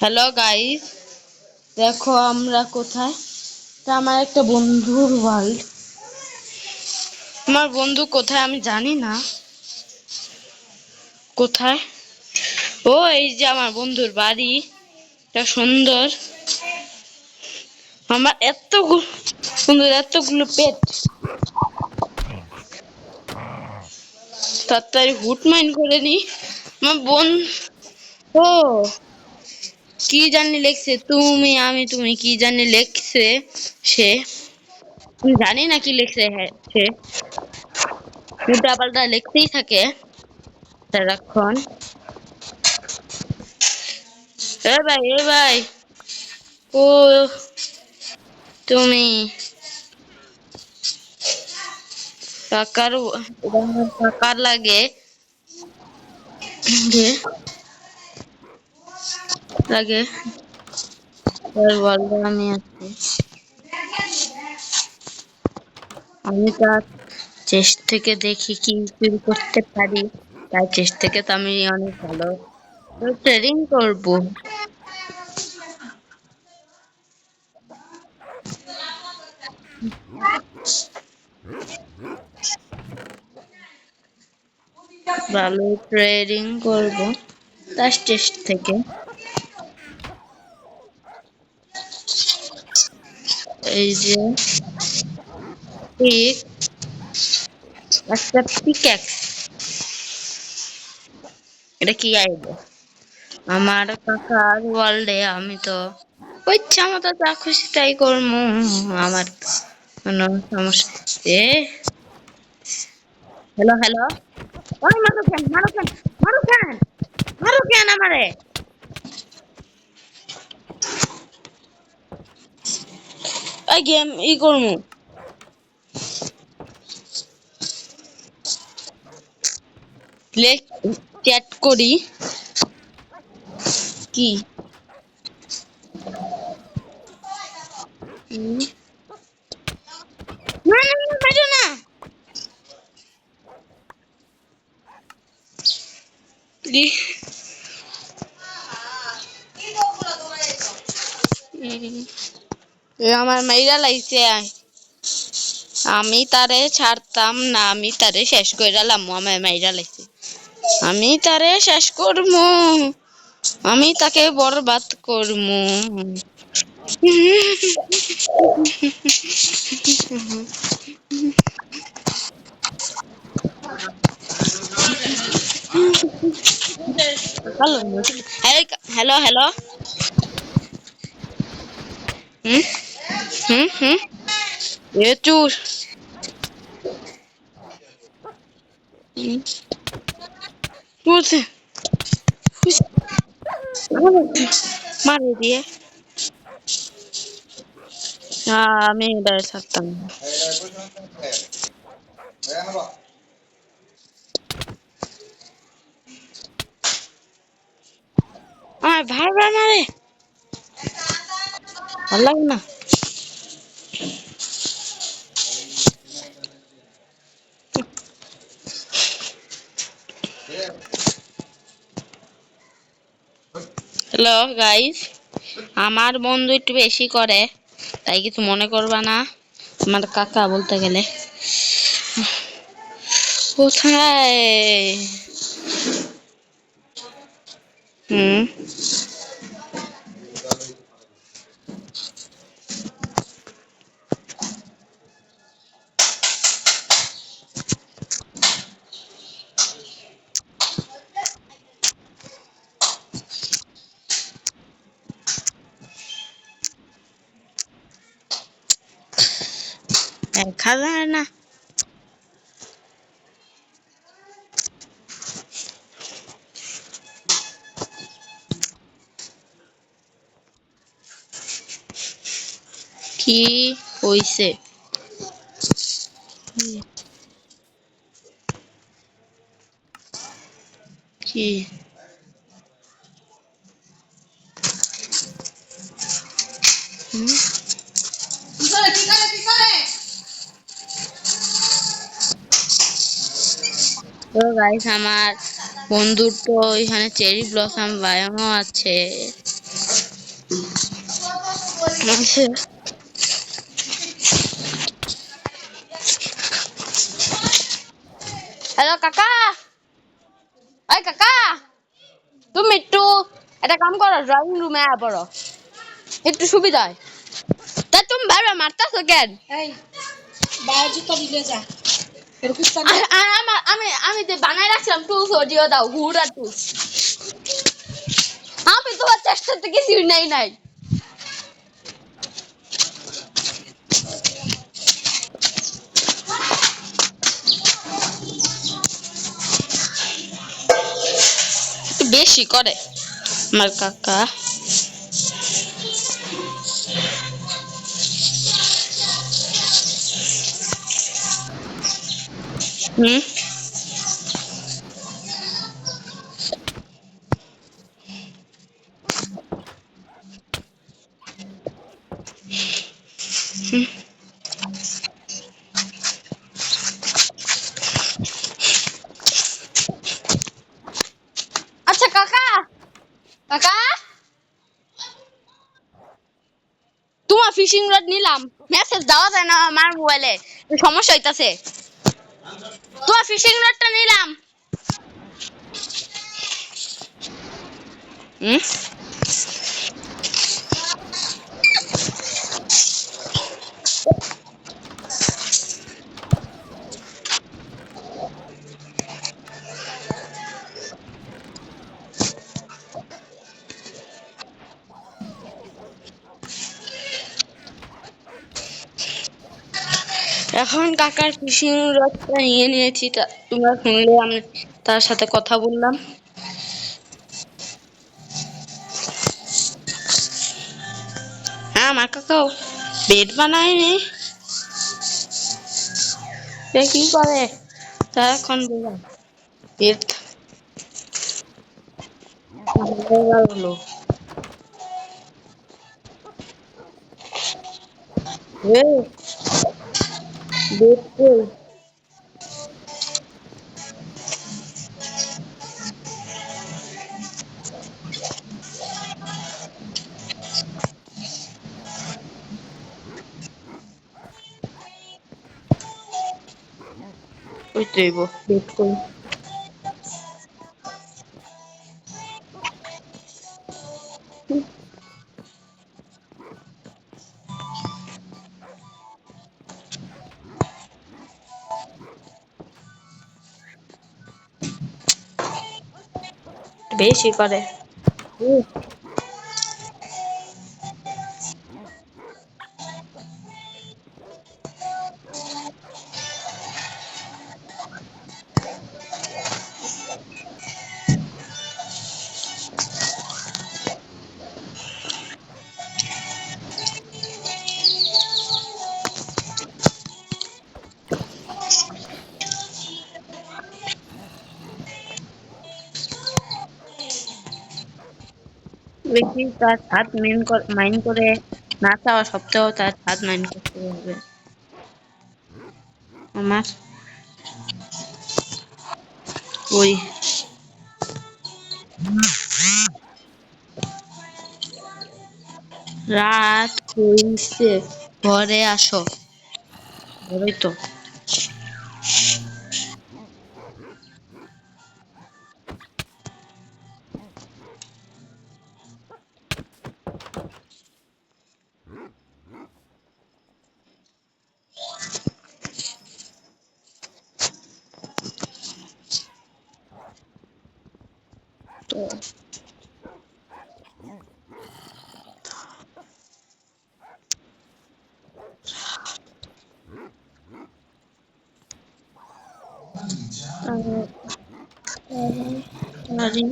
Hello guys, দেখো আমরা কোথায়। তা আমার একটা বন্ধুর ওয়ার্ল্ড। আমার বন্ধু কোথায় আমি জানি না কোথায়। ও এই যে আমার বন্ধুর বাড়ি, এটা সুন্দর। আমার এতগুলো সুন্দর, এতগুলো পেট। তাড়াতাড়ি হুট মাইন্ড করে নি। আমার বোন ও কি জানি লেখছে, তুমি আমি তুমি কি জানি লেখছে সে। আমি জানি না কি লেখছে। হ্যাঁ সে উল্টা পাল্টা লিখতেই থাকে সারাক্ষণ। এ ভাই ও তুমি কাকার কাকার লাগে গে লাগে বলবো আমি আছি। আমি তার চেস্ট থেকে দেখি কি চুরি করতে পারি। তার চেস্ট থেকে তো আমি অনেক ভালো ট্রেডিং করবো। ভালো ট্রেডিং করবো তার চেস্ট থেকে। এই যে ঠিক একটা পিক্যাক্স, এটা কি আইবো আমার কাকার ওয়ার্ল্ডে। আমি তো ইচ্ছা মতো যা খুশি তাই করবো। আমার কোনো সমস্যা এ হ্যালো হ্যালো। ওই মারো কেন মারো কেন মারো কেন মারো কেন আমারে। ওই গেম ই করবো, লেট চ্যাট করি কি। না না না মারো না। ই- এ আমার মাইরা লাইছে। আমি তারে ছাড়তাম না, আমি তারে শেষ কইরালাম। আমার মাইরা লাইছে, আমি তারে শেষ করমু, আমি তাকে বরবাদ করমু। Hello hello. হুম হুম হুম এ চুর বলছে মারে দিয়ে। আমি এবার থাকতাম না। আমার ভাই ভাই মারে ভালো লাগে না। হ্যালো গাইস, আমার বন্ধু একটু বেশি করে, তাই কিছু মনে করবা না। আমার কাকা বলতে গেলে। কোথায়? হুম দেখা যায় না। কি হইছে? কি তো গাইস, আমার বন্ধুর তো এখানে চেরি ব্লসম বায়ামও আছে। আচ্ছা। হ্যালো কাকা, এই কাকা, তুমি একটু একটা কাম করো, ড্রয়িং রুমে আয়া পড়ো, একটু সুবিধা হয়। তা তুমি বারবার মারতাছো কেন? এই বায়োজিটা দিলে যা। আমি যে বানাই রাখছিলাম টুলস অডিও দাও, হুড়া টুলস। আমি তোমার চেষ্টা থেকে কিছুই নাই। বেশি করে আমার কাকা। হুম। আচ্ছা কাকা, কাকা, তোমার ফিশিং রড নিলাম, মেসেজ দেওয়া যায় না আমার মোবাইলে, সমস্যা হইতাছে। তোমার ফিশিং রডটা নিলাম। হুম। এখন কাকার ফিশিং রডটা নিয়ে নিয়েছি, তোমরা শুনলে আমি তার সাথে কথা বললাম। হ্যাঁ, আমার কাকাও বেড বানায়নি, সে কি করে সারাক্ষণ বললাম বেড হলো। বেড কই? কই দেব বেড কই? বেশি করে। বেশি তার স্বাদ মাইন করে না চাওয়া সত্ত্বেও তার স্বাদ মাইন করতে হবে আমার। ওই রাত হইছে, ঘরে আসো। ঘরেই তো। তাড়াতাড়ি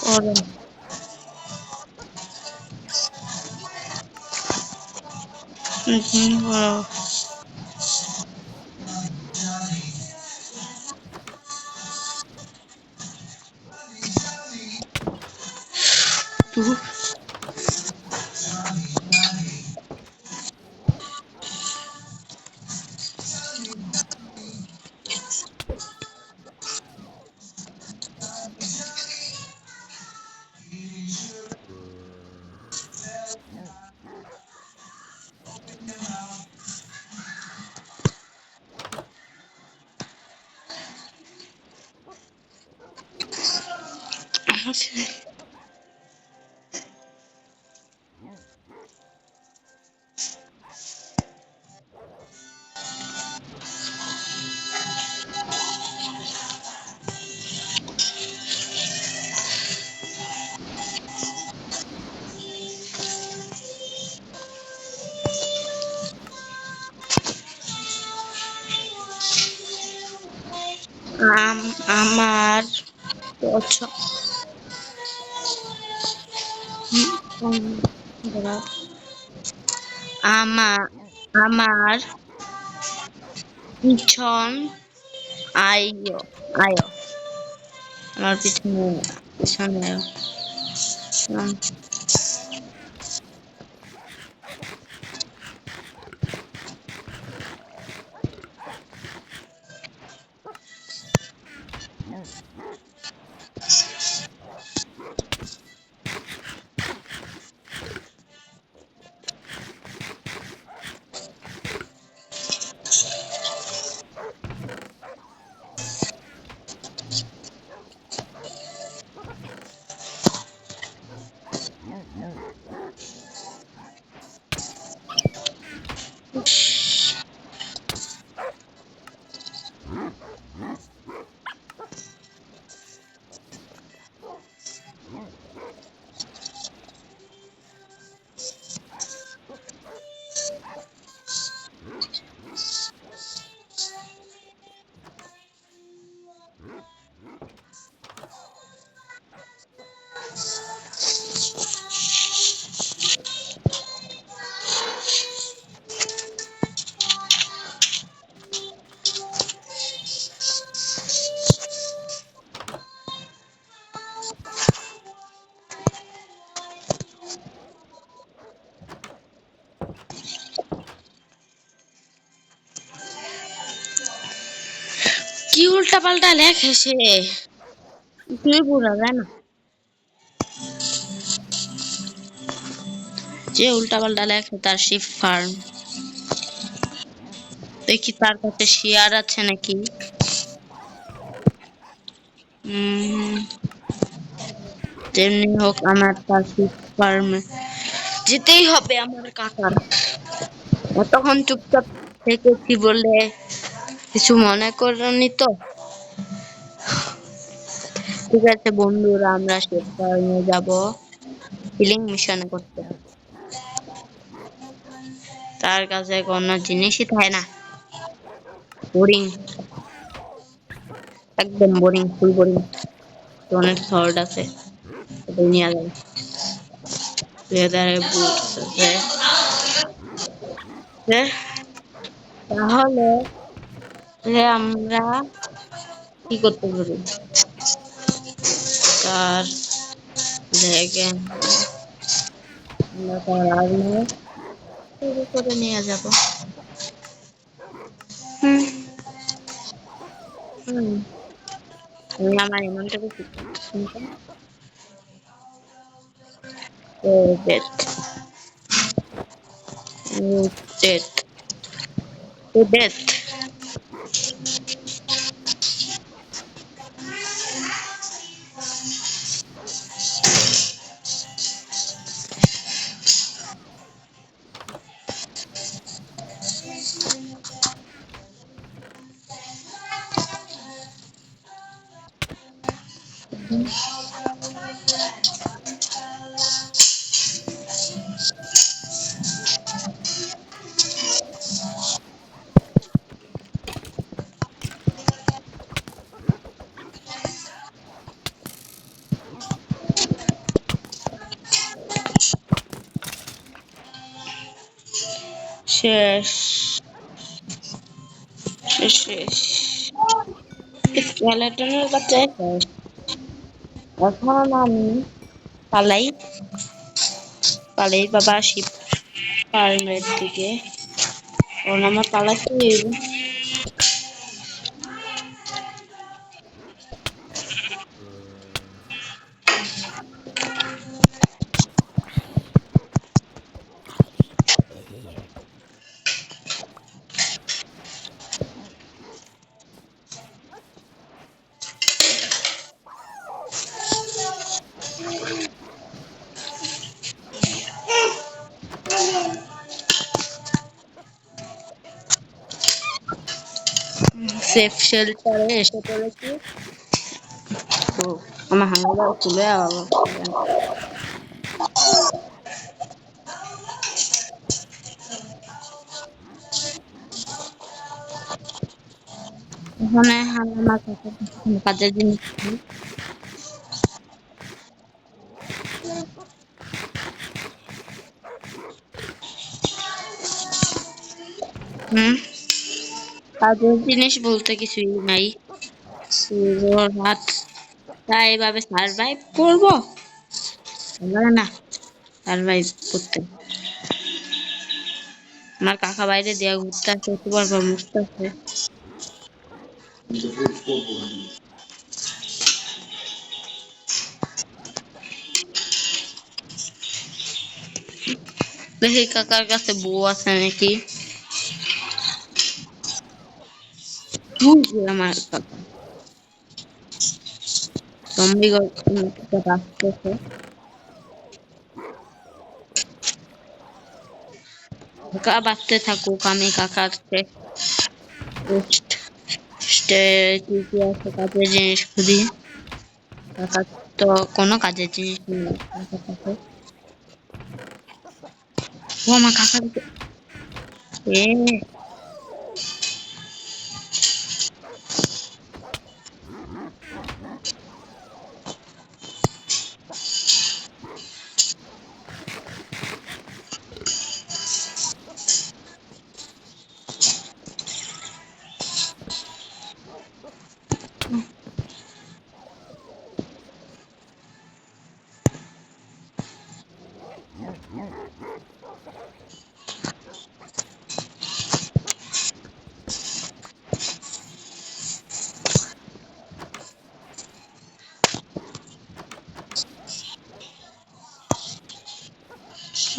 করো। করো। আচ্ছা, আমার পছন্দ দাঁড়াও। আমার আমার পিছন আয়ো আয়ো আমার পিছনে পিছনে আয়ো। কি উল্টা পাল্টা লেখে সে, তুই বোঝা যায় না যে উল্টা পাল্টা লেখে তার শিপ ফার্ম। দেখি তার কাছে শেয়ার আছে নাকি। উম, যেমনি হোক আমার তার শিপ ফার্মে যেতেই হবে আমার কাকার। তখন চুপচাপ থেকেছি বলে কিছু মনে করনি তো? ঠিক আছে বন্ধুরা, আমরা শিপ ফার্মে যাব হিলিং মিশন করতে। তার কাছে কোনো জিনিসই থাকে না, বোরিং, একদম বোরিং, ফুল বোরিং। অনেক শর্ট আছে, ওটাই নিয়ে যাবে। লেদারে বুটস আছে। যে, তাহলে আমরা কি করতে পারি, তার ব্যাগে আমরা তার আর্মার চুরি করে নিয়ে যাব। হুম হুম আমি আমার এমনটাকে শুনতাম। Death death death. শেষ শেষ শেষ। স্কেলেটনের কাছে শেষ। এখন আমি পালাই, পালাই বাবা শিব ফার্মের দিকে। কারণ আমার পালাতে হইব। সেফ শেল্টারে এসে পড়েছি। তো আমার হাঙ্গার খুলে এখানে আমার কাজের জিনিস হুম কাজের জিনিস বলতে কিছুই নাই। রাত তাই এভাবে সার্ভাইভ করবো না, সার্ভাইভ করতে আমার কাকা বাইরে দিয়া ঘুরতে আসে, একটু পর মুছতে আসে। দেখি কাকার কাছে বউ আছে নাকি। আমার কাকা আসতেছে। কাকা বাঁচতে থাকুক, আমি কাকার কি কি আছে কাজের জিনিস খুঁজি। কাকার তো কোনো কাজের জিনিস নেই কাকার কাছে। ও আমার কাকার এ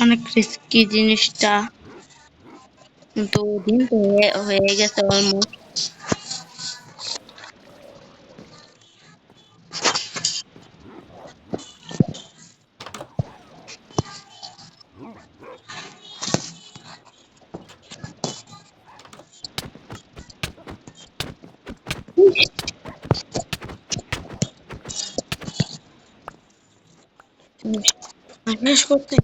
অনেক রিস্কি জিনিসটা, কিন্তু দিন তো হয়ে গেছে অলমোস্ট। শেষ করতে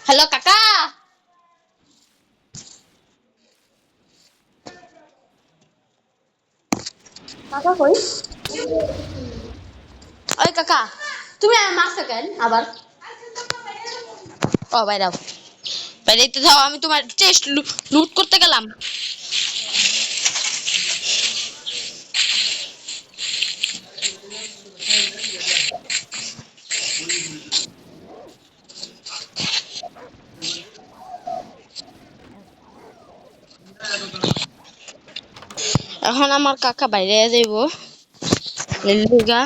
হ্যালো কাকা, কাকা কই? ওই কাকা, তুমি মারছো কেন আবার? ও বাইরে বাইরে যাও, আমি তোমার চেস্ট লুট করতে গেলাম। এখন আমার কাকা বাইরে যাইব এর লিগা।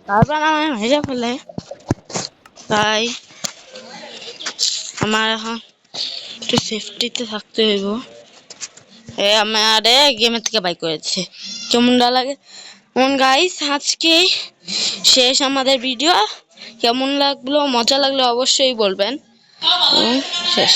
তারপর আমার মেরে ফেলে, তাই আমার এখন একটু সেফটিতে থাকতে হইব। আমারে গেমের থেকে বাই করেছে, কেমন লাগে। গাইস আজকে শেষ আমাদের ভিডিও। কেমন লাগলো, মজা লাগলো অবশ্যই বলবেন। শেষ।